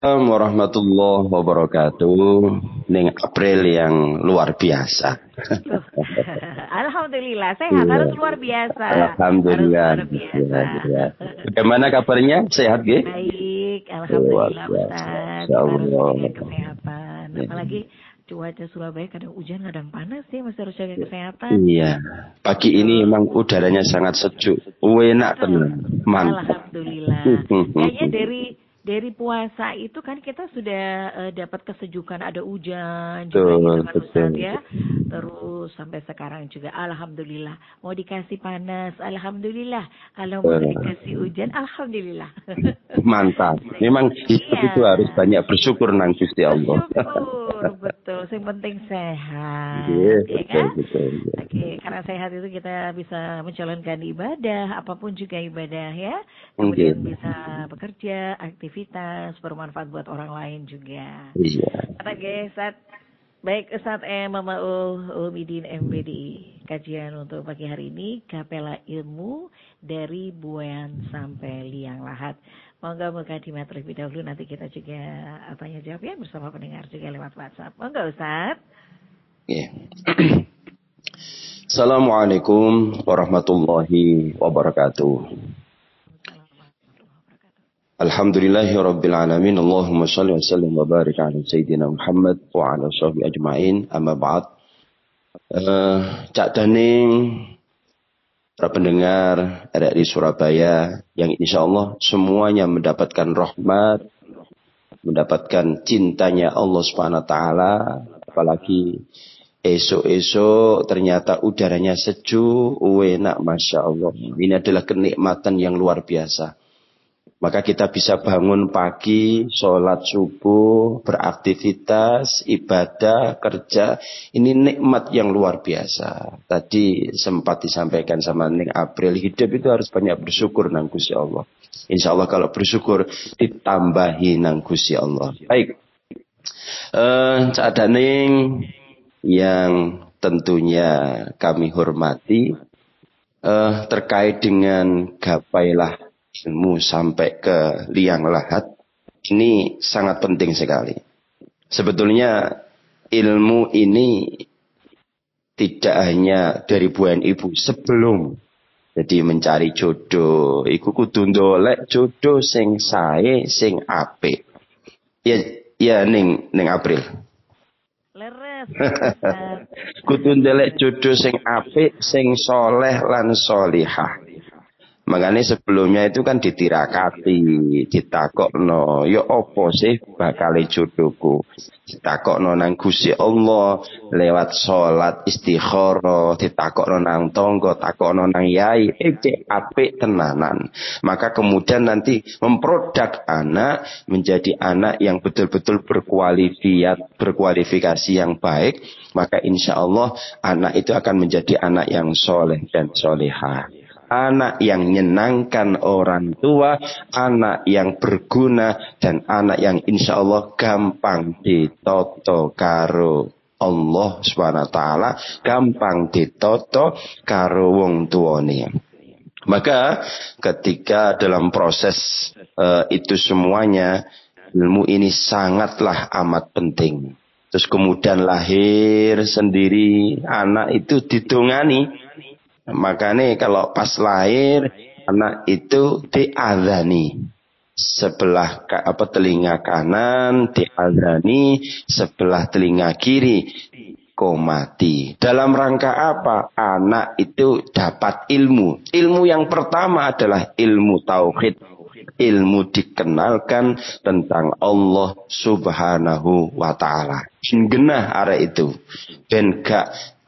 Assalamualaikum warahmatullahi wabarakatuh. Ning April yang luar biasa. Alhamdulillah, sehat. Harus luar biasa. Alhamdulillah. Harus luar biasa. Ya. Bagaimana kabarnya? Sehat, Ge? Baik, alhamdulillah Ustaz. Kita harus jaga kesehatan. Apalagi cuaca Surabaya kadang hujan, kadang panas sih, mesti harus jaga kesehatan. Iya. Pagi ini emang udaranya sangat sejuk. Enak tenang. Mantap. Alhamdulillah. Kayaknya dari puasa itu kan kita sudah dapat kesejukan, ada hujan juga gitu kan Ustaz ya. Terus sampai sekarang juga alhamdulillah. Mau dikasih panas, alhamdulillah. Kalau mau dikasih hujan, alhamdulillah. Mantap. Memang hidup itu harus banyak bersyukur nang Gusti Allah. Bersyukur, betul. Yang penting sehat, ya kan? Betul. Oke, karena sehat itu kita bisa menjalankan ibadah, apapun juga ibadah ya. Kemudian bisa bekerja, aktivitas, bermanfaat buat orang lain juga. Iya. Baik Ustaz Mama Ulumidin MBDI. Kajian untuk pagi hari ini, Kapela Ilmu dari Buayan sampai Liang Lahat. Moga-moga dimat terlebih dahulu, nanti kita juga tanya jawab ya bersama pendengar juga lewat WhatsApp. Moga Ustaz. Yeah. Assalamualaikum warahmatullahi wabarakatuh. Alhamdulillahirabbil alamin. Allahumma shalli wa sallim wa barik ala sayyidina Muhammad wa ala sahbihi ajmain. Amma ba'd. Cak Daning, para pendengar RRI Surabaya yang insyaallah semuanya mendapatkan rahmat, mendapatkan cintanya Allah Subhanahu wa taala, apalagi esok-esok ternyata udaranya sejuk, enak, Masya Allah. Ini adalah kenikmatan yang luar biasa. Maka kita bisa bangun pagi, sholat subuh, beraktivitas, ibadah, kerja. Ini nikmat yang luar biasa. Tadi sempat disampaikan sama Ning April, hidup itu harus banyak bersyukur nang Gusti Allah. Insya Allah kalau bersyukur ditambahi nang Gusti Allah. Baik. Cak Daning yang tentunya kami hormati terkait dengan gapailah ilmu sampai ke liang lahat, ini sangat penting sekali. Sebetulnya ilmu ini tidak hanya dari buayan ibu sebelum jadi mencari jodoh, iku kudu ndolek jodoh sing sae sing apik. Ya ning April. Leres. Kudu ndelek jodoh sing apik, sing soleh lan solihah. Makanya sebelumnya itu kan ditirakati, ditakokno, ya apa sih bakal jodohku? Ditakokno nang Gusti Allah lewat salat istikharah, ditakokno nang tangga, takokno nang yai, cek apik tenanan. Maka kemudian nanti memproduk anak menjadi anak yang betul-betul berkualifikasi yang baik, maka insya Allah anak itu akan menjadi anak yang soleh dan solehah. Anak yang menyenangkan orang tua, anak yang berguna, dan anak yang insya Allah gampang ditoto karo Allah SWT, gampang ditoto karo wong tuane. Maka ketika dalam proses itu semuanya, ilmu ini sangatlah amat penting. Terus kemudian lahir sendiri, anak itu didongani. Makanya kalau pas lahir anak itu diadzani sebelah telinga kanan, diadzani sebelah telinga kiri, komati. Dalam rangka apa? Anak itu dapat ilmu. Ilmu yang pertama adalah ilmu tauhid. Ilmu dikenalkan tentang Allah Subhanahu wa taala. Genah arek itu. Ben gak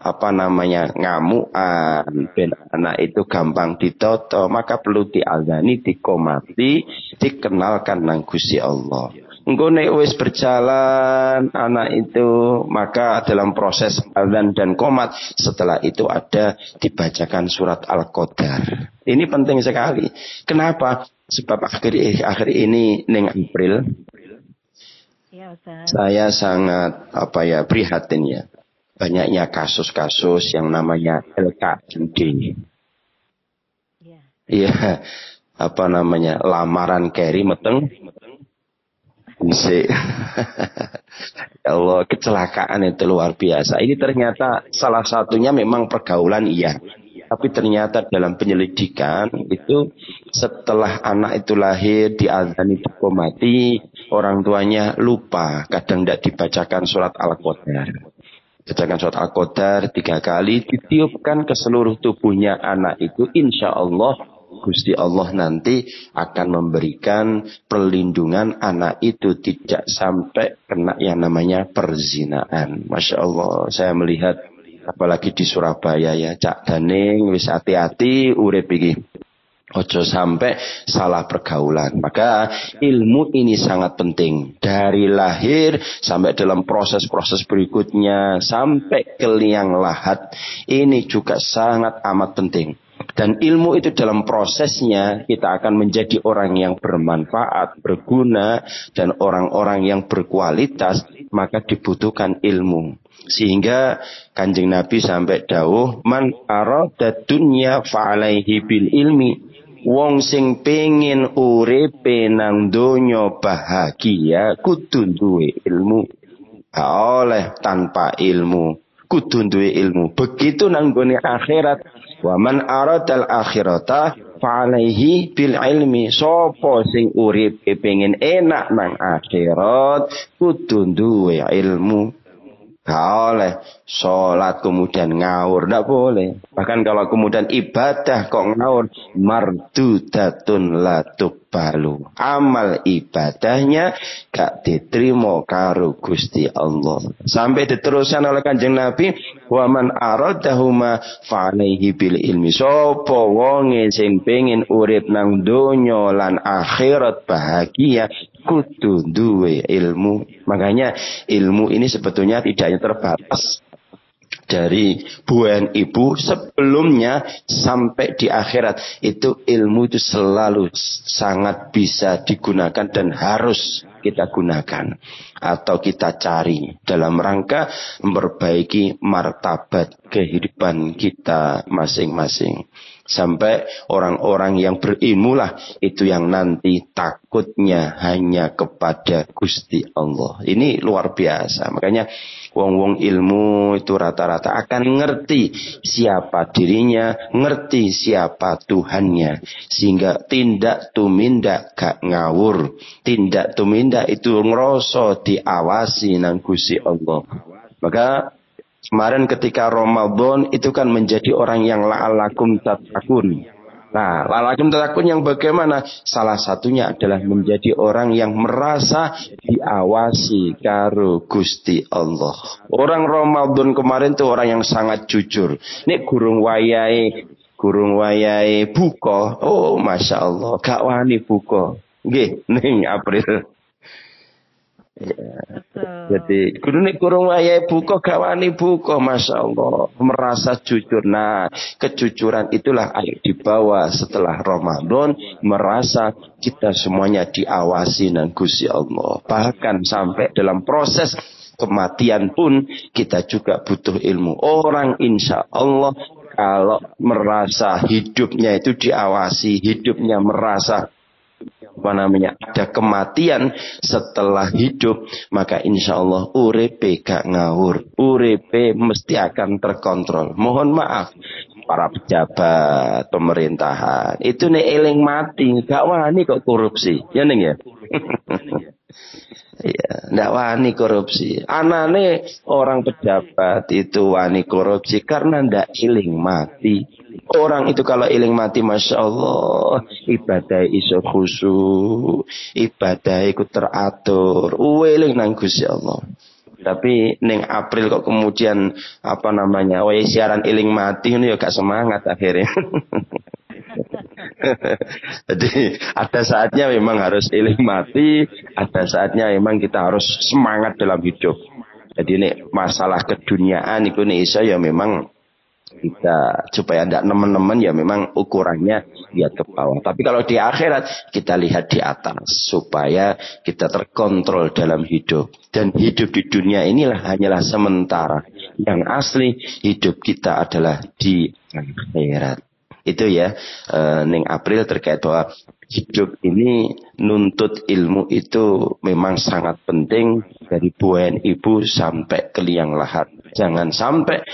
ngamuan, ben anak itu gampang ditoto, maka perlu diazani, dikomati, dikenalkan nang Gusti Allah. Engko nek wis berjalan anak itu, maka dalam proses azan dan qomat, setelah itu ada dibacakan surat Al-Qadar. Ini penting sekali. Kenapa? Sebab akhir ini ning April ya, saya sangat prihatin ya. Banyaknya kasus-kasus yang namanya LKMD. Iya, lamaran Kerry meteng. Sik. Ya Allah, kecelakaan itu luar biasa. Ini ternyata salah satunya memang pergaulan iya. Tapi ternyata dalam penyelidikan itu setelah anak itu lahir diazani dikomati, orang tuanya lupa, kadang tidak dibacakan surat Al-Qadar. Bacakan surat Al-Qadar 3 kali, ditiupkan ke seluruh tubuhnya anak itu, insya Allah Gusti Allah nanti akan memberikan perlindungan anak itu tidak sampai kena yang namanya perzinaan. Masya Allah, saya melihat apalagi di Surabaya ya, Cak Daning wis hati-hati urip iki. Ojo sampai salah pergaulan. Maka ilmu ini sangat penting. Dari lahir sampai dalam proses-proses berikutnya sampai ke liang lahat. Ini juga sangat amat penting. Dan ilmu itu dalam prosesnya kita akan menjadi orang yang bermanfaat, berguna, dan orang-orang yang berkualitas, maka dibutuhkan ilmu. Sehingga Kanjeng Nabi sampai dawuh, man arada dunya fa'alaihi bil ilmi. Wong sing pengin uripe nang donya bahagia kudu duwe ilmu. Gak oleh tanpa ilmu. Kudu duwe ilmu. Begitu nang gone akhirat. Wa man aradal akhirata fa'alaihi bil ilmi. Sopo sing uripe pengin enak nang akhirat kudu duwe ilmu. Gak oleh sholat kemudian ngawur, tidak boleh. Bahkan kalau kemudian ibadah kok ngawur, mardudatun la tuqbalu. Amal ibadahnya gak diterima karo Gusti Allah. Sampai diteruskan oleh Kanjeng Nabi, wa man aradahuma fa'alaihi bil ilmi. Sopo wonge sing pengin urip nang donya lan akhirat bahagia kudu duwe ilmu. Makanya ilmu ini sebetulnya tidak hanya terbatas dari buayan ibu, sebelumnya sampai di akhirat. Itu ilmu itu selalu sangat bisa digunakan dan harus kita gunakan atau kita cari dalam rangka memperbaiki martabat kehidupan kita masing-masing. Sampai orang-orang yang berilmulah itu yang nanti takutnya hanya kepada Gusti Allah. Ini luar biasa. Makanya wong-wong ilmu itu rata-rata akan ngerti siapa dirinya, ngerti siapa Tuhannya. Sehingga tindak tumindak gak ngawur. Tindak tumindak itu ngeroso diawasi nang Gusti Allah. Maka kemarin ketika Ramadan itu kan menjadi orang yang la'alakum tatakun. Nah, la'alakum tatakun yang bagaimana? Salah satunya adalah menjadi orang yang merasa diawasi karo Gusti Allah. Orang Ramadan kemarin itu orang yang sangat jujur. Nek gurung wayahe buka. Oh, Masya Allah, gak wani buka. Nggih, ning April. Ya. Jadi kurung wayahe buka gak wani buka, Masya Allah, merasa jujur. Nah, kejujuran itulah ayo dibawa setelah Ramadan, merasa kita semuanya diawasi dan Gusti Allah. Bahkan sampai dalam proses kematian pun kita juga butuh ilmu. Orang insya Allah kalau merasa hidupnya itu diawasi, hidupnya merasa ada kematian setelah hidup, maka insya Allah uripe gak ngawur, uripe mesti akan terkontrol. Mohon maaf para pejabat pemerintahan itu nih eling mati gak wani kok korupsi, ya neng ya. Ya, ndak wani korupsi. Anane orang pejabat itu wani korupsi karena ndak eling mati. Orang itu kalau eling mati, Masya Allah, ibadah iso khusyuk, ibadah ikut teratur, eling nang Gusti Allah. Tapi neng April kok kemudian siaran eling mati ini ya gak semangat akhirnya. Jadi ada saatnya memang harus eling mati, ada saatnya memang kita harus semangat dalam hidup. Jadi ini masalah keduniaan itu nih ya memang kita supaya tidak nemen-nemen ya memang ukurannya lihat ke bawah. Tapi kalau di akhirat kita lihat di atas supaya kita terkontrol dalam hidup. Dan hidup di dunia inilah hanyalah sementara. Yang asli hidup kita adalah di akhirat. Itu ya, Ning April terkait bahwa hidup ini nuntut ilmu itu memang sangat penting dari buayan ibu sampai ke liang lahat. Jangan sampai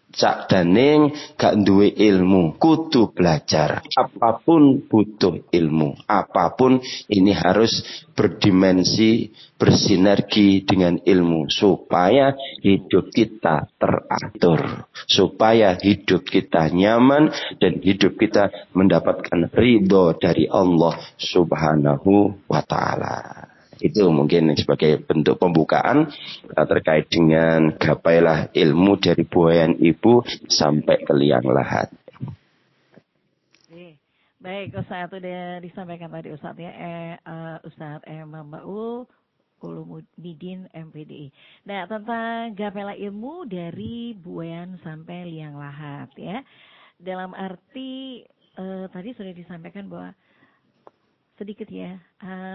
sak daning gak duwe ilmu, kudu belajar. Apapun butuh ilmu. Apapun ini harus berdimensi, bersinergi dengan ilmu supaya hidup kita teratur, supaya hidup kita nyaman dan hidup kita mendapatkan ridho dari Allah Subhanahu wa taala. Itu mungkin sebagai bentuk pembukaan terkait dengan gapailah ilmu dari buayan ibu sampai ke liang lahat. Baik, Ustaz, sudah disampaikan tadi Ustaz ya, Ustaz Mamba'ul Ulumuddin MPDI. Nah, tentang gapailah ilmu dari buayan sampai liang lahat ya. Dalam arti tadi sudah disampaikan bahwa sedikit ya,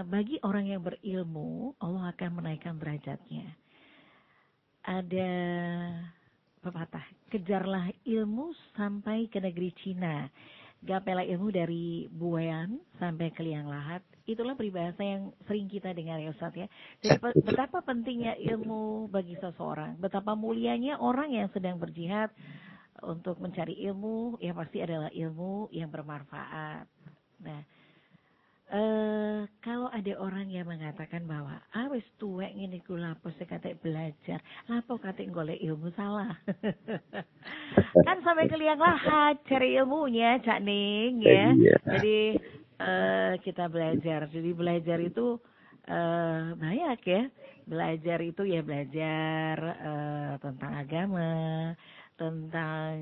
bagi orang yang berilmu, Allah akan menaikkan derajatnya. Ada pepatah, kejarlah ilmu sampai ke negeri Cina. Gapailah ilmu dari buayan sampai ke liang lahat. Itulah peribahasa yang sering kita dengar ya Ustaz ya. Jadi betapa pentingnya ilmu bagi seseorang. Betapa mulianya orang yang sedang berjihad untuk mencari ilmu, yang pasti adalah ilmu yang bermanfaat. Nah, kalau ada orang yang mengatakan bahwa wis tuwek ngene iku lapo kate belajar, lapo kate golek ilmu, salah. Kan sampai ke liang lahat cari ilmunya Cak Ning ya. Jadi kita belajar. Jadi belajar itu banyak ya. Belajar itu ya belajar tentang agama, tentang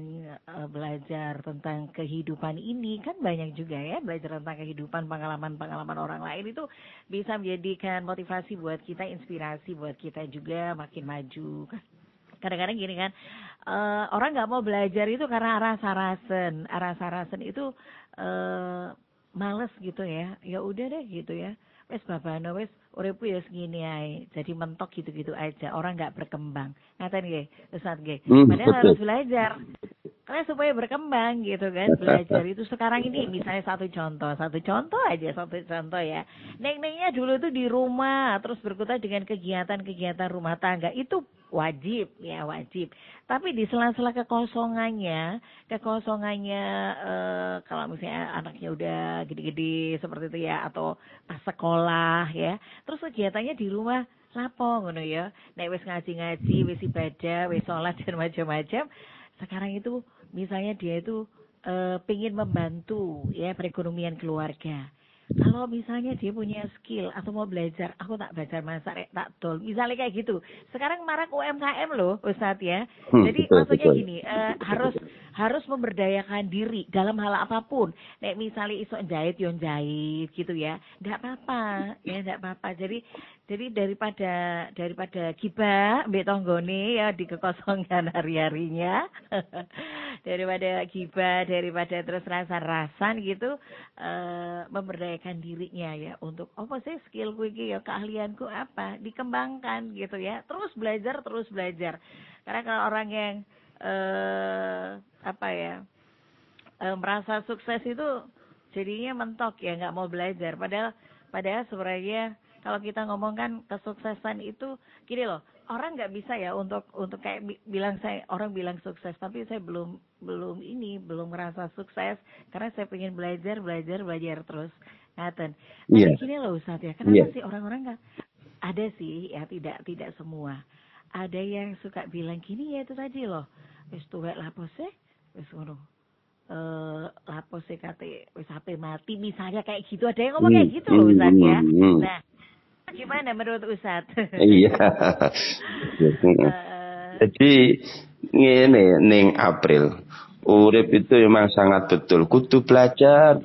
belajar tentang kehidupan ini kan banyak juga ya, belajar tentang kehidupan, pengalaman orang lain itu bisa menjadikan motivasi buat kita, inspirasi buat kita juga makin maju. Kadang-kadang gini kan, orang nggak mau belajar itu karena arah-sarasen itu males gitu ya, ya udah deh gitu ya. Wes babano wes uripku ya segini ae. Jadi mentok gitu-gitu aja. Orang enggak berkembang. Ngaten nggih, Ustaz nggih. Padahal harus belajar. Karena supaya berkembang gitu kan. Belajar itu sekarang ini misalnya satu contoh ya. Neng-nengnya dulu itu di rumah terus berkutat dengan kegiatan-kegiatan rumah tangga itu wajib. Tapi di sela-sela kekosongannya kalau misalnya anaknya udah gede-gede seperti itu ya, atau pas sekolah ya, terus kegiatannya di rumah lapo ngono ya, nek wis ngaji-ngaji, wis ibadah, wis sholat dan macam-macam. Sekarang itu misalnya dia itu pengen membantu ya perekonomian keluarga. Kalau misalnya dia punya skill atau mau belajar, aku tak belajar masak, tak tol. Misalnya kayak gitu. Sekarang marak UMKM loh, Ustadz ya. Jadi maksudnya gini, harus memberdayakan diri dalam hal apapun. Nek misalnya iso jahit, yon jahit gitu ya. Enggak apa-apa. Jadi daripada gibah mbek tanggane ya di kekosongan hari-harinya. Daripada gibah, daripada terus rasan-rasan gitu, memberdayakan dirinya ya untuk apa sih skillku iki ya, keahlianku apa, dikembangkan gitu ya. Terus belajar. Karena kalau orang yang merasa sukses itu jadinya mentok ya, nggak mau belajar. Padahal sebenarnya kalau kita ngomongkan kesuksesan itu gini loh, orang nggak bisa ya untuk kayak orang bilang sukses, tapi saya belum merasa sukses karena saya pengen belajar terus. Ngaten. Tapi gini loh Ustaz ya, kenapa sih orang-orang nggak, ada sih ya, tidak semua. Ada yang suka bilang gini ya, itu tadi loh, wis tuwek lapo sih, wis ngono. Lapo sih kate wis HP mati misalnya, kayak gitu. Ada yang ngomong kayak gitu loh Ustaz ya. Nah, gimana menurut Ustaz? Iya. Jadi ngene ning April, urip itu memang sangat betul kudu belajar.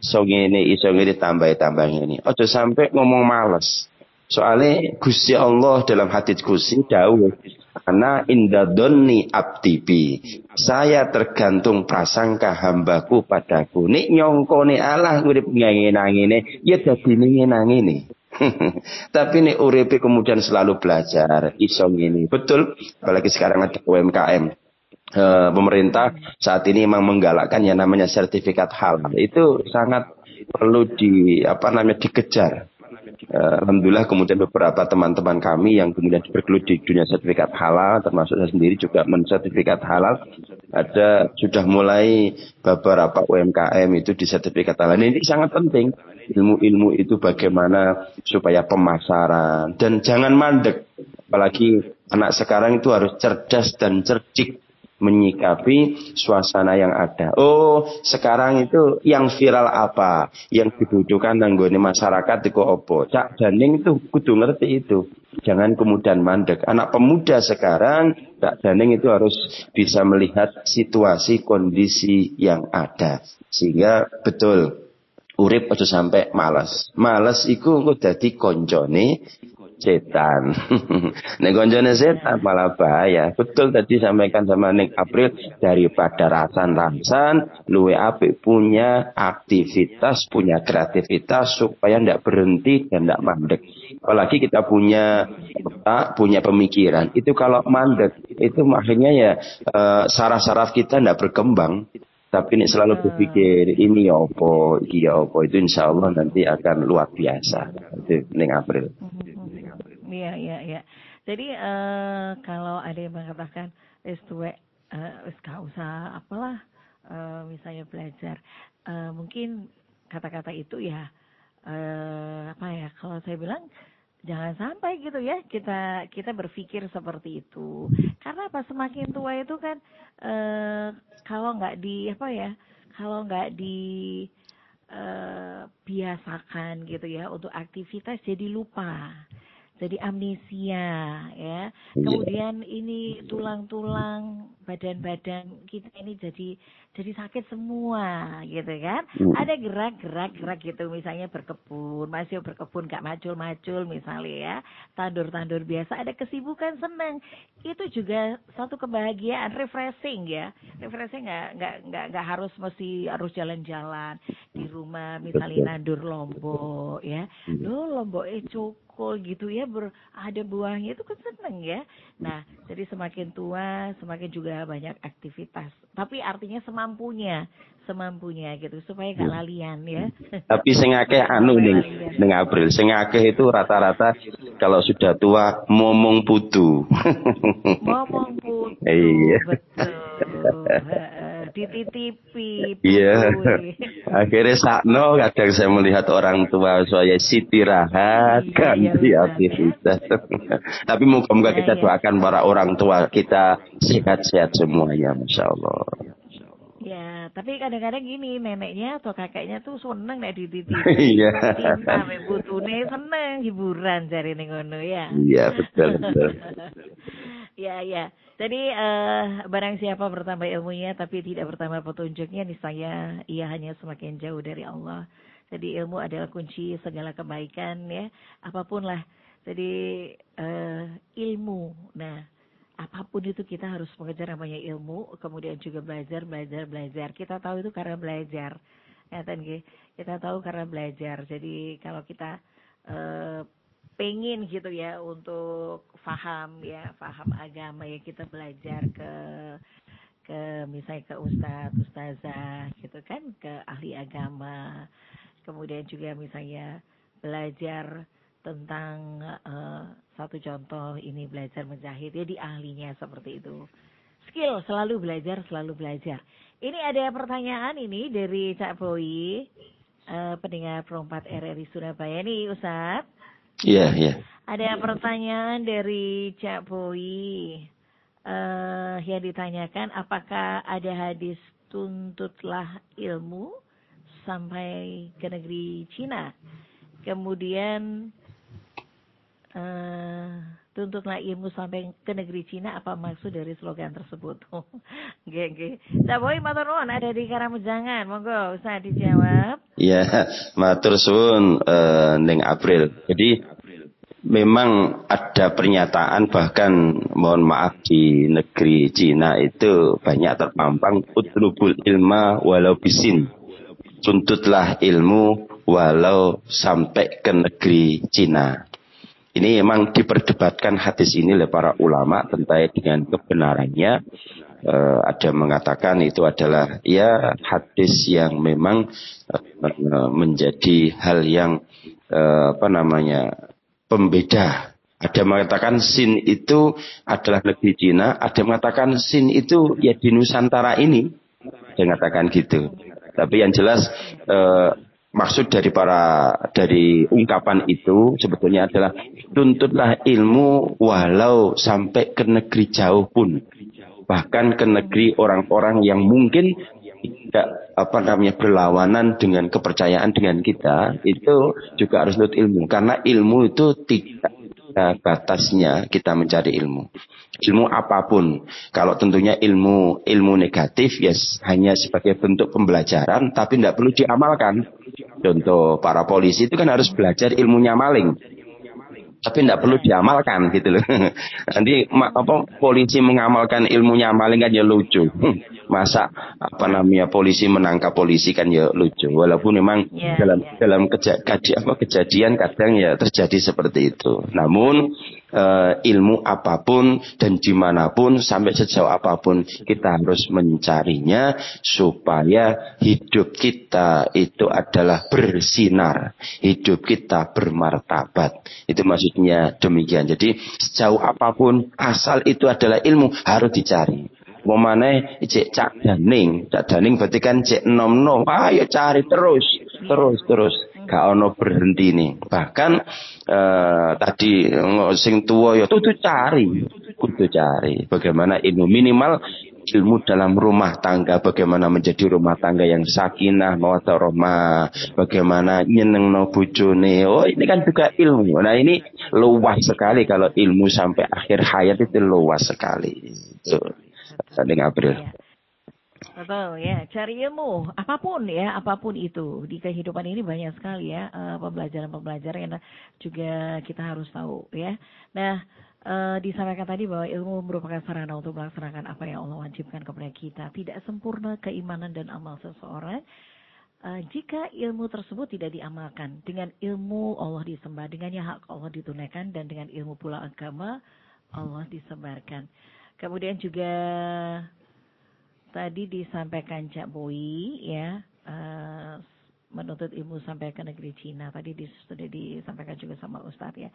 So ngene iso ngene tambah ngene. Aja sampai ngomong males. Soalnya Gusti Allah dalam hadits Qudsi dawuh, "Ana inda dhanni abdibi." Saya tergantung prasangka hambaku padaku. Nek nyongkone Allah urip ngene-ngene, ya dadi ngene-ngene. Tapi nek uripe kemudian selalu belajar, iso ngene. Betul, apalagi sekarang ada UMKM. pemerintah saat ini memang menggalakkan yang namanya sertifikat halal. Itu sangat perlu dikejar. Alhamdulillah kemudian beberapa teman-teman kami yang kemudian bergelut di dunia sertifikat halal, termasuk saya sendiri juga mensertifikat halal, sudah mulai beberapa UMKM itu di sertifikat halal. Ini sangat penting, ilmu-ilmu itu bagaimana supaya pemasaran, dan jangan mandek, apalagi anak sekarang itu harus cerdas dan cerdik menyikapi suasana yang ada. Oh, sekarang itu yang viral apa, yang dibutuhkan nanggone masyarakat itu opo. Cak Daning itu kudu ngerti itu. Jangan kemudian mandek. Anak pemuda sekarang, Cak Daning itu harus bisa melihat situasi kondisi yang ada. Sehingga betul, urip aja sampai malas. Malas iku kok dadi koncone setan. Nek koncone setan malah bahaya. Betul tadi sampaikan sama Ning April, daripada rasan-rasan luwe apik punya aktivitas, punya kreativitas supaya ndak berhenti dan ndak mandek. Apalagi kita punya otak, punya pemikiran. Itu kalau mandek itu makanya ya saraf-saraf kita ndak berkembang. Tapi ini selalu berpikir ini ya opo, iki ya opo, itu insya Allah nanti akan luar biasa. Itu Ning April. Iya. Jadi kalau ada yang mengatakan gak usah apalah, misalnya belajar, mungkin kata-kata itu ya kalau saya bilang jangan sampai gitu ya kita berpikir seperti itu. Karena apa, semakin tua itu kan kalau nggak biasakan gitu ya untuk aktivitas, jadi lupa. Jadi amnesia ya. Kemudian ini tulang-tulang, badan-badan kita ini jadi sakit semua gitu kan. Ada gerak gitu, misalnya berkebun, masih berkebun gak macul-macul misalnya ya. Tandur-tandur biasa, ada kesibukan, senang. Itu juga satu kebahagiaan, refreshing ya. Refreshing nggak harus jalan-jalan di rumah, misalnya nandur lombok ya. Lombok cukul gitu ya, ada buahnya, itu kan seneng ya. Nah, jadi semakin tua semakin juga banyak aktivitas. Tapi artinya semampunya gitu supaya gak lalian ya. Tapi sing akeh ning April, sing akeh itu rata-rata kalau sudah tua momong putu. Momong putu. Iya. Betul. Dititipi. Iya. Akhirnya sakno kadang saya melihat orang tua saya istirahat ganti aktivitas. Tapi moga-moga kita doakan para orang tua kita sehat-sehat semuanya, Masya Allah. Ya, tapi kadang-kadang gini, neneknya atau kakeknya tuh seneng nek dititipi. Iya. Cinta mek putune, seneng hiburan jare ning ngono ya. Iya, betul. Ya. Jadi barang siapa bertambah ilmunya tapi tidak bertambah petunjuknya, niscaya ia hanya semakin jauh dari Allah. Jadi ilmu adalah kunci segala kebaikan ya, apapun lah. Jadi ilmu. Nah, apapun itu kita harus mengejar namanya ilmu, kemudian juga belajar. Kita tahu itu karena belajar. Ya, kita tahu karena belajar. Jadi kalau kita pengen gitu ya untuk paham agama ya, kita belajar ke misalnya ke ustazah gitu kan, ke ahli agama. Kemudian juga misalnya belajar tentang satu contoh ini, belajar menjahit, jadi ahlinya seperti itu. Skill, selalu belajar. Ini ada pertanyaan ini dari Cak Boy, pendengar Pro 4 RRI Surabaya nih Ustaz. Iya. Ada pertanyaan dari Cak Boy yang ditanyakan, apakah ada hadis tuntutlah ilmu sampai ke negeri Cina? Kemudian tuntutlah ilmu sampai ke negeri Cina, apa maksud dari slogan tersebut? Nggih. Cak Boy matur nuwun, ada di Karamejangan. Monggo Ustaz dijawab. Iya, matur suwun Ning April. Jadi memang ada pernyataan, bahkan mohon maaf di negeri Cina itu banyak terpampang utlubul ilma walau bisin. Tuntutlah ilmu walau sampai ke negeri Cina. Ini memang diperdebatkan hadis ini oleh para ulama tentang dengan kebenarannya. Ada mengatakan itu adalah ya hadis yang memang menjadi hal yang pembeda. Ada mengatakan sin itu adalah negeri Cina, ada mengatakan sin itu ya di Nusantara ini. Ada mengatakan gitu. Tapi yang jelas maksud dari ungkapan itu sebetulnya adalah tuntutlah ilmu walau sampai ke negeri jauh pun, bahkan ke negeri orang-orang yang mungkin tidak berlawanan dengan kepercayaan dengan kita, itu juga harus nut ilmu, karena ilmu itu tidak ada batasnya kita mencari ilmu. Ilmu apapun, kalau tentunya ilmu negatif ya hanya sebagai bentuk pembelajaran, tapi tidak perlu diamalkan. Contoh para polisi itu kan harus belajar ilmunya maling, tapi tidak perlu diamalkan gitu loh. Nanti polisi mengamalkan ilmunya maling kan ya lucu. Masa polisi menangkap polisi kan ya lucu. Walaupun memang dalam kejadian kadang ya terjadi seperti itu. Namun ilmu apapun dan dimanapun sampai sejauh apapun kita harus mencarinya supaya hidup kita itu adalah bersinar, hidup kita bermartabat. Itu maksudnya demikian. Jadi sejauh apapun asal itu adalah ilmu harus dicari. Momane cek cak daning berarti kan cek nom ayo cari terus. Gak ono berhenti nih. Bahkan tadi sing tua ya kudu cari bagaimana ilmu, minimal ilmu dalam rumah tangga, bagaimana menjadi rumah tangga yang sakinah mawaddah rahmah, bagaimana nyenengno bojone. Oh, ini kan juga ilmu. Nah, ini luas sekali kalau ilmu sampai akhir hayat itu luas sekali. Dengan April. Betul ya, cari ilmu apapun itu di kehidupan ini banyak sekali ya pembelajaran yang juga kita harus tahu ya. Nah, disampaikan tadi bahwa ilmu merupakan sarana untuk melaksanakan apa yang Allah wajibkan kepada kita. Tidak sempurna keimanan dan amal seseorang jika ilmu tersebut tidak diamalkan. Dengan ilmu Allah disembah, dengannya hak Allah ditunaikan, dan dengan ilmu pula agama Allah disebarkan. Kemudian juga tadi disampaikan Cak Boy ya, menuntut ilmu sampai ke negeri Cina. Tadi sudah disampaikan juga sama Ustadz ya.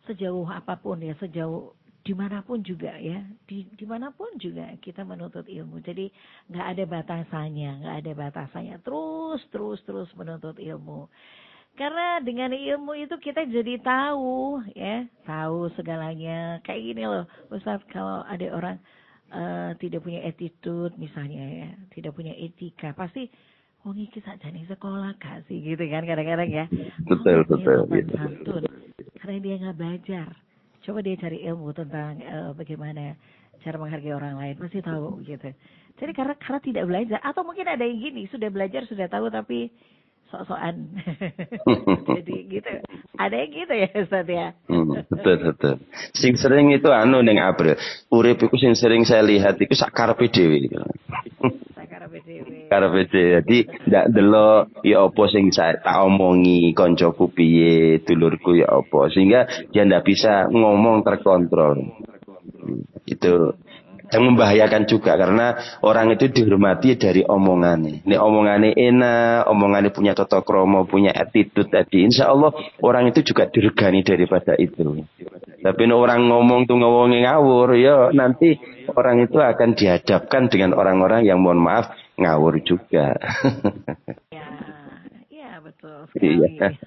Sejauh apapun ya, sejauh dimanapun juga ya, dimanapun juga kita menuntut ilmu. Jadi nggak ada batasannya. Terus menuntut ilmu. Karena dengan ilmu itu kita jadi tahu segalanya. Kayak gini loh, Ustadz, kalau ada orang tidak punya attitude misalnya ya, tidak punya etika, pasti iki sakjane sekolah kasih gitu kan kadang-kadang ya. Betul. Santun. Karena dia nggak belajar. Coba dia cari ilmu tentang bagaimana cara menghargai orang lain, pasti tahu gitu. Jadi karena tidak belajar, atau mungkin ada yang gini, sudah belajar, sudah tahu tapi sok-sokan. Jadi gitu. Ada yang gitu ya Ustaz ya. Betul. Sing sering itu ning April. Urip iku sing sering saya lihat iku sak karepe dhewe. Karepe dhewe. Jadi ndak delok ya apa sing tak omongi koncoku piye, dulurku ya apa, sehingga dia ndak bisa ngomong terkontrol. Itu yang membahayakan juga, karena orang itu dihormati dari omongannya. Ini omongannya enak, omongannya punya tata krama, punya attitude tadi, insya Allah orang itu juga diregani daripada itu. Tapi orang ngomong tuh ngomongnya ngawur, ya nanti orang itu akan dihadapkan dengan orang-orang yang mohon maaf ngawur juga. Ya betul sekali. Iya.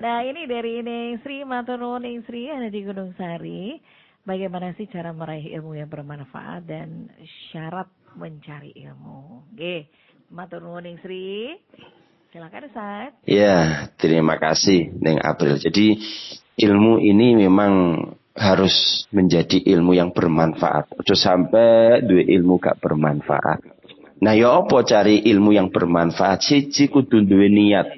Nah, ini dari Ning Sri, matur nuwun Ning Sri, ada di Gunung Sari. Bagaimana sih cara meraih ilmu yang bermanfaat dan syarat mencari ilmu? Oke, matur nuwun Ning Sri. Silakan Ustaz. Ya, terima kasih Neng April. Jadi ilmu ini memang harus menjadi ilmu yang bermanfaat. Ojo sampai dua ilmu gak bermanfaat. Nah, ya apa cari ilmu yang bermanfaat? Siji kudu duwe niat.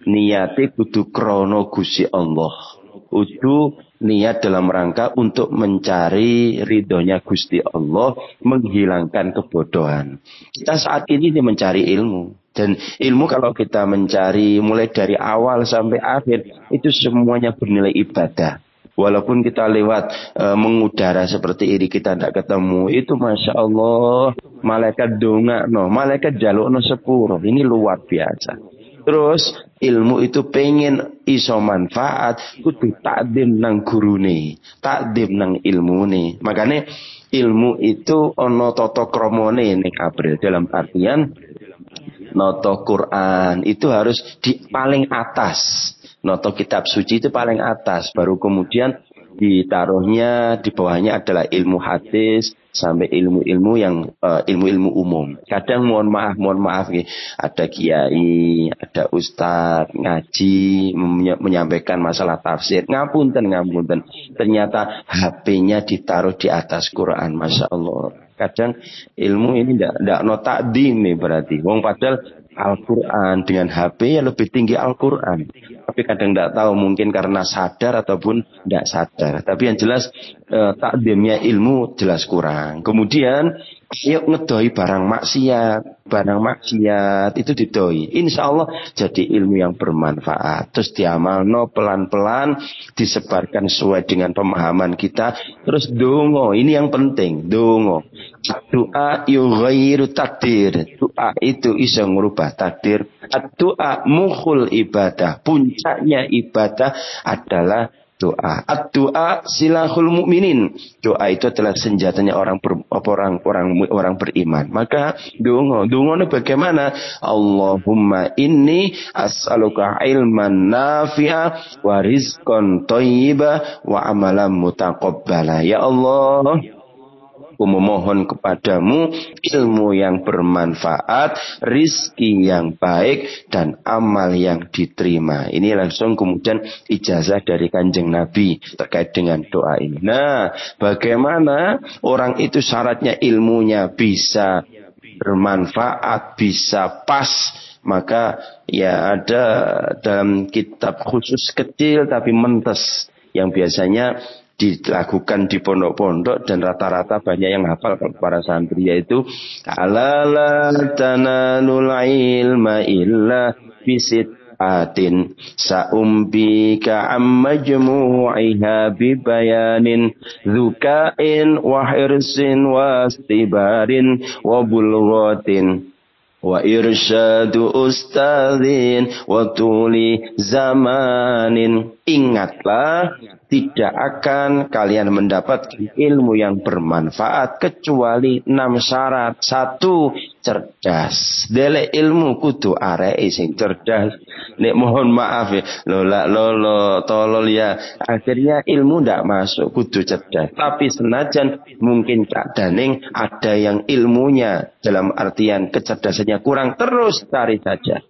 Niate kudu krana Gusti Allah. Kudu niat dalam rangka untuk mencari ridhonya Gusti Allah, menghilangkan kebodohan. Kita saat ini mencari ilmu. Dan ilmu kalau kita mencari mulai dari awal sampai akhir, itu semuanya bernilai ibadah. Walaupun kita lewat mengudara seperti ini kita tidak ketemu, itu Masya Allah malaikat dongakno, malaikat jalukno sepuro. Ini luar biasa. Terus ilmu itu pengen iso manfaat, kudu takdim nang gurune, takdim nang ilmune. Makanya ilmu itu ono tata kramane ning April, dalam artian noto Quran itu harus di paling atas. Noto kitab suci itu paling atas. Baru kemudian ditaruhnya di bawahnya adalah ilmu hadis sampai ilmu-ilmu yang ilmu-ilmu umum. Kadang mohon maaf nih, ada kiai, ada ustadz ngaji menyampaikan masalah tafsir. Ngapunten. Ternyata HP-nya ditaruh di atas Quran, Masya Allah. Kadang ilmu ini tidak no takdim nih berarti. Wong padahal Al-Quran dengan HP ya lebih tinggi Al-Quran. Tapi kadang tidak tahu mungkin karena sadar ataupun tidak sadar. Tapi yang jelas takdimnya ilmu jelas kurang. Kemudian yuk ngedoi barang maksiat itu didoi. Insya Allah jadi ilmu yang bermanfaat. Terus diamalno pelan-pelan disebarkan sesuai dengan pemahaman kita. Terus dongo, ini yang penting, dongo. Doa yughayyiru takdir. Doa itu bisa merubah takdir. Doa mukhul ibadah. Puncaknya ibadah adalah doa. Doa silahul mukminin. Doa itu adalah senjatanya orang beriman. Maka dongo ini bagaimana? Allahumma inni as'aluka ilman nafi'a wa rizqan thayyiba wa amalan mutaqabbala. Ya Allah, aku memohon kepadamu ilmu yang bermanfaat, rizki yang baik, dan amal yang diterima. Ini langsung kemudian ijazah dari Kanjeng Nabi terkait dengan doa ini. Nah, bagaimana orang itu syaratnya ilmunya bisa bermanfaat, bisa pas, maka ya ada dalam kitab khusus kecil tapi mentes yang biasanya dilakukan di pondok-pondok dan rata-rata banyak yang hafal para santri, yaitu ala la tanalul ilma illa bisitatin saumbika amma jumu'iha bibayanin zukain wa hirsin wa istibarin wa bulghatin wa irsyadu ustadzin wa tuli zamanin. Ingatlah, tidak akan kalian mendapatkan ilmu yang bermanfaat kecuali 6 syarat. 1, cerdas. Delek ilmu kudu arek sing cerdas. Nek mohon maaf ya, tolol ya. Akhirnya ilmu ndak masuk, kudu cerdas. Tapi senajan mungkin Kak Daning ada yang ilmunya dalam artian kecerdasannya kurang, terus cari saja.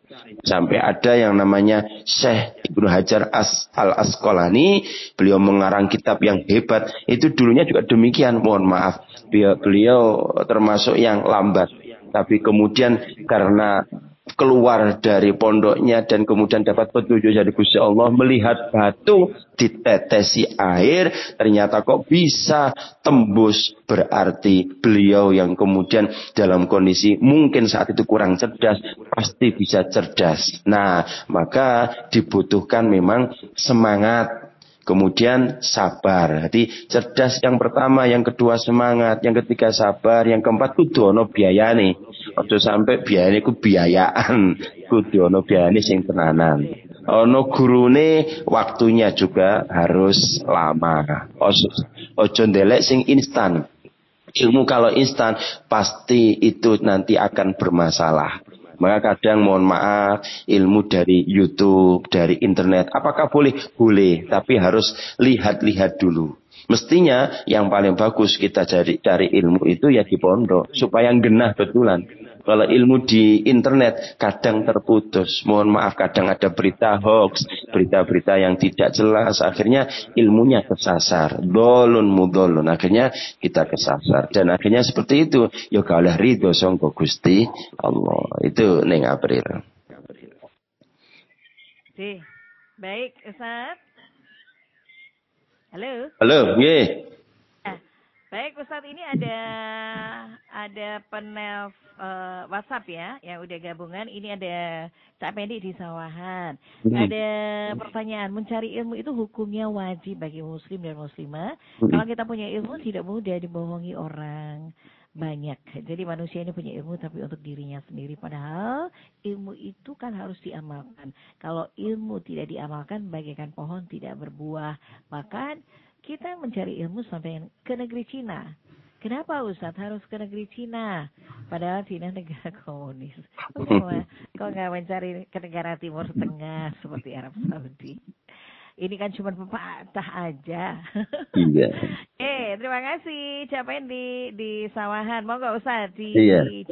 Sampai ada yang namanya Syekh Ibnu Hajar Al-Asqalani, beliau mengarang kitab yang hebat. Itu dulunya juga demikian, mohon maaf. Beliau termasuk yang lambat. Tapi kemudian karena keluar dari pondoknya dan kemudian dapat petunjuk dari Gusti Allah, melihat batu ditetesi air, ternyata kok bisa tembus. Berarti beliau yang kemudian dalam kondisi mungkin saat itu kurang cerdas, pasti bisa cerdas. Nah, maka dibutuhkan memang semangat, kemudian sabar. Jadi cerdas yang pertama, yang kedua semangat, yang ketiga sabar, yang keempat kudu ono biayane. Ojo sampai biayane ku biayaan, kudu ono biayane sing tenanan. Ono gurune, waktunya juga harus lama. Ojo ndelek sing instan. Ilmu kalau instan pasti itu nanti akan bermasalah. Maka kadang mohon maaf, ilmu dari YouTube, dari internet, apakah boleh? Boleh, tapi harus lihat-lihat dulu. Mestinya yang paling bagus kita cari ilmu itu ya di pondok, supaya genah betulan. Kalau ilmu di internet kadang terputus, mohon maaf, kadang ada berita hoax, berita-berita yang tidak jelas, akhirnya ilmunya kesasar, dolun mudolun, akhirnya kita kesasar, dan akhirnya seperti itu. Ya kalah ridho sangka Gusti Allah. Itu neng April. Baik, Ustaz. Halo. Halo, nggih. Baik Ustadz, ini ada WhatsApp ya yang udah gabungan. Ini ada Cak Pendi di Sawahan. Ada pertanyaan, mencari ilmu itu hukumnya wajib bagi muslim dan muslimah. Kalau kita punya ilmu tidak mudah dibohongi orang banyak. Jadi manusia ini punya ilmu tapi untuk dirinya sendiri. Padahal ilmu itu kan harus diamalkan. Kalau ilmu tidak diamalkan bagaikan pohon tidak berbuah. Bahkan kita mencari ilmu sampai ke negeri Cina. Kenapa Ustadz harus ke negeri Cina? Padahal Cina negara komunis. Kok nggak mencari ke negara Timur Tengah seperti Arab Saudi? Ini kan cuma pepatah aja. Iya. Terima kasih. Siapa di Sawahan? Mau nggak Ustadz? Iya.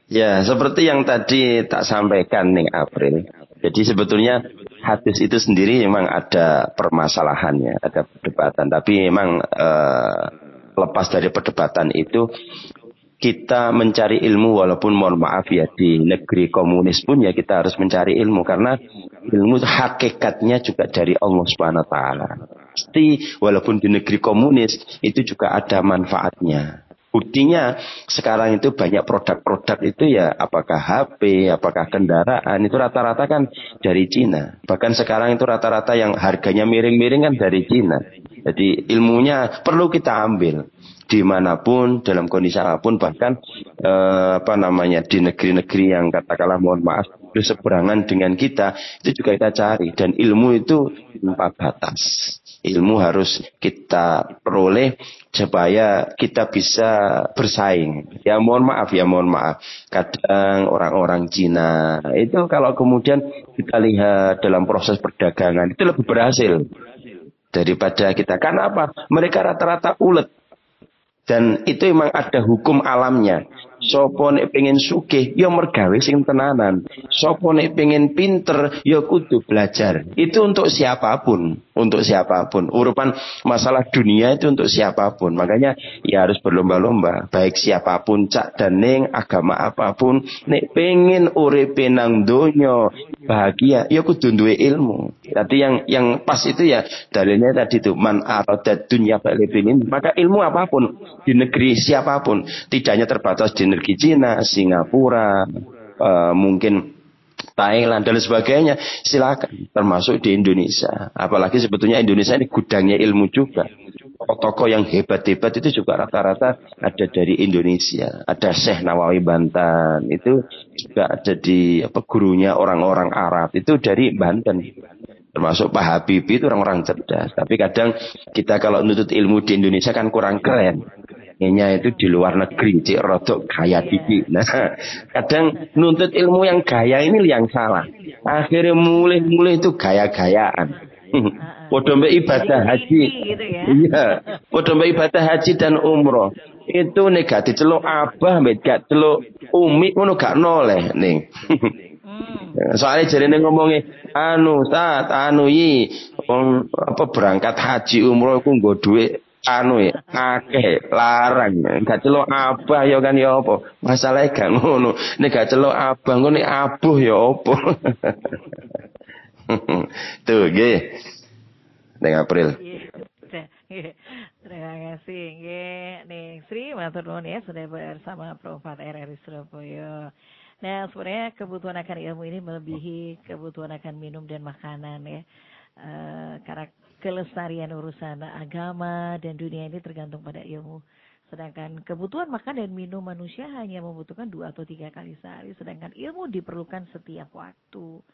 Ya, seperti yang tadi tak sampaikan nih April. Jadi sebetulnya hadis itu sendiri memang ada permasalahannya, ada perdebatan. Tapi memang lepas dari perdebatan itu, kita mencari ilmu walaupun mohon maaf ya di negeri komunis pun ya kita harus mencari ilmu. Karena ilmu hakikatnya juga dari Allah Subhanahu Wa Taala. Pasti walaupun di negeri komunis itu juga ada manfaatnya. Buktinya sekarang itu banyak produk-produk itu ya apakah HP, apakah kendaraan itu rata-rata kan dari Cina. Bahkan sekarang itu rata-rata yang harganya miring-miring kan dari Cina. Jadi ilmunya perlu kita ambil dimanapun, dalam kondisi apapun, bahkan di negeri-negeri yang katakanlah mohon maaf berseberangan dengan kita itu juga kita cari. Dan ilmu itu tanpa batas. Ilmu harus kita peroleh supaya kita bisa bersaing. Ya mohon maaf. Kadang orang-orang Cina itu kalau kemudian kita lihat dalam proses perdagangan itu lebih berhasil daripada kita. Karena apa? Mereka rata-rata ulet. Dan itu memang ada hukum alamnya. Sopo nek pengen sugih, ya mergawe sing tenanan. Sopo nek pengen pinter, ya kudu belajar. Itu untuk siapapun. Urusan masalah dunia itu untuk siapapun. Makanya ya harus berlomba-lomba. Baik siapapun, cak dan neng, agama apapun. Nek pengen uripe nang donya bahagia, ya kudu duwe ilmu. Tadi yang pas itu ya dalilnya tadi itu man aradat dunya balibinin. Maka ilmu apapun di negeri siapapun, tidak hanya terbatas di negeri Cina, Singapura, mungkin Thailand dan sebagainya, silakan, termasuk di Indonesia. Apalagi sebetulnya Indonesia ini gudangnya ilmu juga. Tokoh-tokoh yang hebat-hebat itu juga rata-rata ada dari Indonesia. Ada Syekh Nawawi Banten, itu juga jadi gurunya orang-orang Arab, itu dari Banten. Termasuk Pak Habibie itu orang-orang cerdas. Tapi kadang kita kalau nutut ilmu di Indonesia kan kurang keren. Itu di luar negeri, cik rodok gaya tinggi. Nah, kadang nuntut ilmu yang gaya ini yang salah. Akhirnya mulai itu gaya-gayaan. Podo mbek ibadah haji. Iya, podo mbek ibadah haji dan umroh. Itu negatif celuk abah mbek gak celuk umi ngono gak noleh ning. Soalnya jarene ngomongnya berangkat haji umroh iku nggo dhuwit akeh larang gak celok abah ya kan ya apa masalahnya gak ngono nek gak celok abah ngono nek abuh ya apa tuh nggih ning April. Terima kasih nggih ning Sri matur nuwun ya sudah bersama Prof RRI Surabaya. Nah sebenarnya kebutuhan akan ilmu ini melebihi kebutuhan akan minum dan makanan ya. Karena kelestarian urusan agama dan dunia ini tergantung pada ilmu. Sedangkan kebutuhan makan dan minum manusia hanya membutuhkan 2 atau 3 kali sehari. Sedangkan ilmu diperlukan setiap waktu.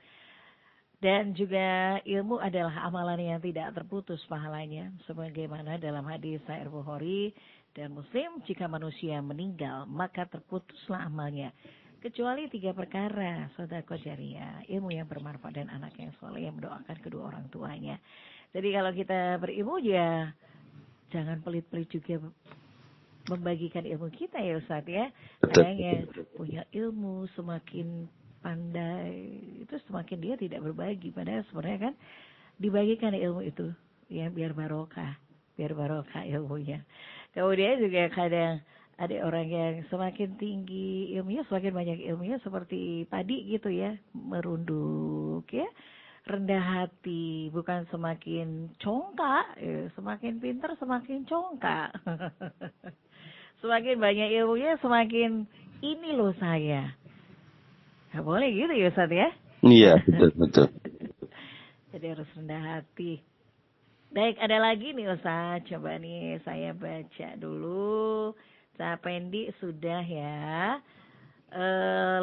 Dan juga ilmu adalah amalan yang tidak terputus pahalanya. Sebagaimana dalam hadis Sahih Bukhari dan Muslim, jika manusia meninggal maka terputuslah amalnya. Kecuali 3 perkara, sedekah jariah, ilmu yang bermanfaat dan anak yang soleh yang mendoakan kedua orang tuanya. Jadi kalau kita berilmu ya jangan pelit-pelit juga membagikan ilmu kita ya Ustaz ya. Kadang punya ilmu semakin pandai itu semakin dia tidak berbagi. Padahal sebenarnya kan dibagikan ilmu itu ya biar barokah ilmunya. Kemudian juga kadang ada orang yang semakin tinggi ilmunya, semakin banyak ilmunya seperti padi gitu ya, merunduk ya. rendah hati, bukan semakin congkak, semakin pinter semakin congkak. Semakin banyak ilmunya semakin ini loh saya. Gak boleh gitu ya Ustaz ya. Iya, betul. Jadi harus rendah hati. Baik, ada lagi nih Ustaz. Coba nih saya baca dulu. Cak Pendi sudah ya.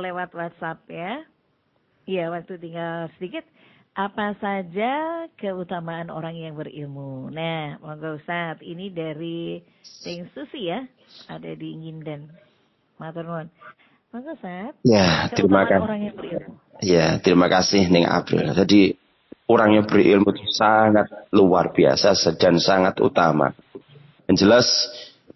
Lewat WhatsApp ya. Iya, waktu tinggal sedikit. Apa saja keutamaan orang yang berilmu? Nah, monggo Ustaz. Ini dari Teng Susi ya. Ada di Nginden. Matur nuwun. Monggo Ustaz. Ya, terima kasih. Orang yang berilmu. Ya, terima kasih Neng April. Jadi orang yang berilmu itu sangat luar biasa dan sangat utama. Yang jelas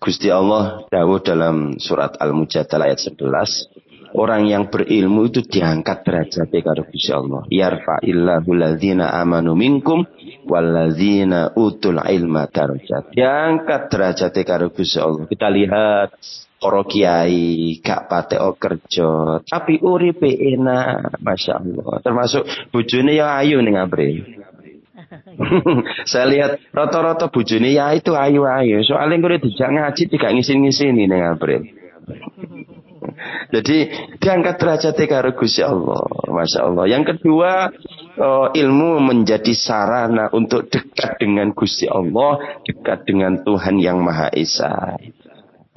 Gusti Allah dawuh dalam surat Al-Mujadalah ayat 11, orang yang berilmu itu diangkat derajatnya karo Gusti Allah. Yarfa'illahu ladzina amanu minkum walladzina utul ilma darajat. Diangkat derajatnya karo Gusti Allah. Kita lihat para kiai gak patek kerja, tapi uripe enak, masya Allah. Termasuk bojone ya ayu ning April. Saya lihat rata-rata bojone ya itu ayu-ayu. Soalnya gue dijak ngaji tidak ngisin-ngisini ning April. Jadi diangkat derajatnya karo Gusti Allah, masya Allah. Yang kedua, ilmu menjadi sarana untuk dekat dengan Gusti Allah, dekat dengan Tuhan yang Maha Esa.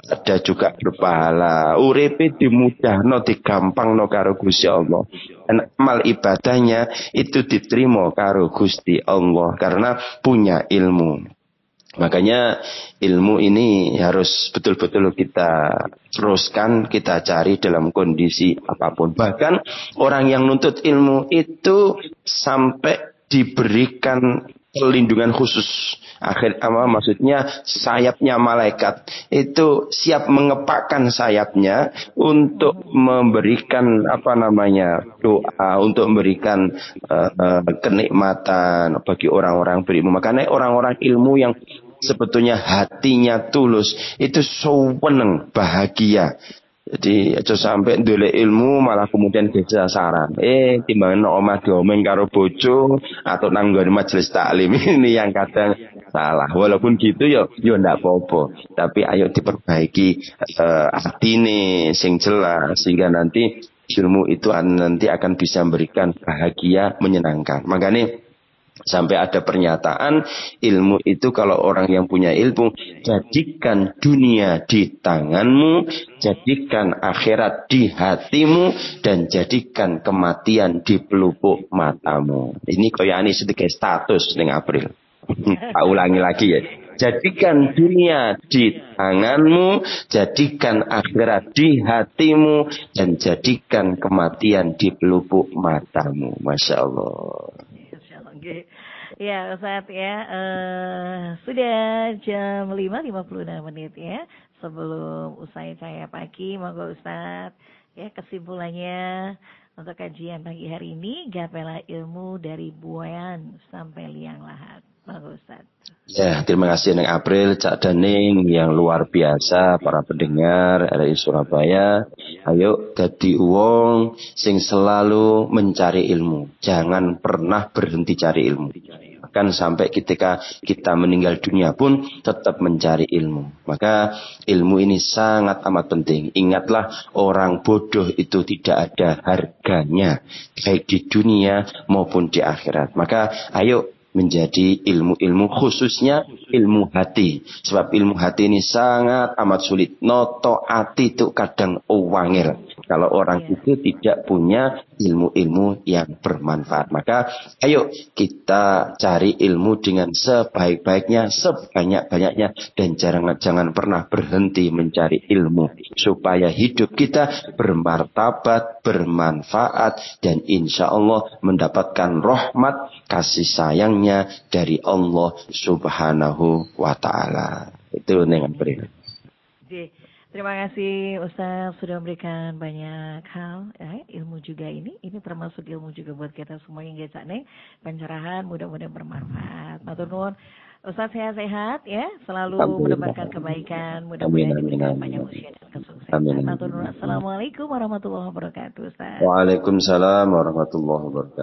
Ada juga berpahala, uripe dimudahno, digampangno karo Gusti Allah. Dan amal ibadahnya itu diterima karo Gusti Allah karena punya ilmu. Makanya ilmu ini harus betul-betul kita teruskan, kita cari dalam kondisi apapun. Bahkan orang yang nuntut ilmu itu sampai diberikan perlindungan khusus. Maksudnya sayapnya malaikat itu siap mengepakkan sayapnya untuk memberikan doa, untuk memberikan kenikmatan bagi orang-orang berilmu. Makanya orang-orang ilmu yang sebetulnya hatinya tulus itu seneng, bahagia. Jadi aja sampai ndolek ilmu malah kemudian kesasaran. Timbangan omah diomeng karo bojo atau nang nggon majelis taklim ini yang kadang salah. Walaupun gitu ya ndak apa-apa. Tapi ayo diperbaiki atine sing jelas sehingga nanti ilmu itu nanti akan bisa memberikan bahagia, menyenangkan. Makanya sampai ada pernyataan ilmu itu kalau orang yang punya ilmu, jadikan dunia di tanganmu, jadikan akhirat di hatimu, dan jadikan kematian di pelupuk matamu. Ini koyani sedikit status ning April. Tak ulangi lagi ya. Jadikan dunia di tanganmu, jadikan akhirat di hatimu, dan jadikan kematian di pelupuk matamu. Masya Allah. Ya Ustaz ya, sudah jam 5:56 ya. Sebelum usai saya pagi, monggo Ustaz ya kesimpulannya untuk kajian pagi hari ini, gapelah ilmu dari buayan sampai liang lahat. Monggo Ustaz. Ya, terima kasih Neng April, Cak Daning yang luar biasa, para pendengar RRI Surabaya. Ayo dadi wong sing selalu mencari ilmu. Jangan pernah berhenti cari ilmu. Bahkan sampai ketika kita meninggal dunia pun tetap mencari ilmu. Maka ilmu ini sangat amat penting. Ingatlah, orang bodoh itu tidak ada harganya, baik di dunia maupun di akhirat. Maka ayo menjadi ilmu-ilmu, khususnya ilmu hati. Sebab ilmu hati ini sangat amat sulit. Noto hati itu kadang wangil kalau orang itu tidak punya ilmu-ilmu yang bermanfaat. Maka ayo kita cari ilmu dengan sebaik-baiknya, sebanyak-banyaknya, dan jangan pernah berhenti mencari ilmu supaya hidup kita bermartabat, bermanfaat, dan insya Allah mendapatkan rahmat kasih sayangnya dari Allah Subhanahu wa Ta'ala. Itu dengan beri. Terima kasih Ustaz sudah memberikan banyak hal ilmu juga ini termasuk ilmu juga buat kita semua yang gak nih, pencerahan mudah-mudahan bermanfaat. Matur nuwun Ustaz, sehat-sehat ya, selalu mendapatkan kebaikan, mudah-mudahan diberikan banyak usia dan kesuksesan. Matur nuwun. Assalamualaikum warahmatullahi wabarakatuh Ustaz. Waalaikumsalam warahmatullahi wabarakatuh.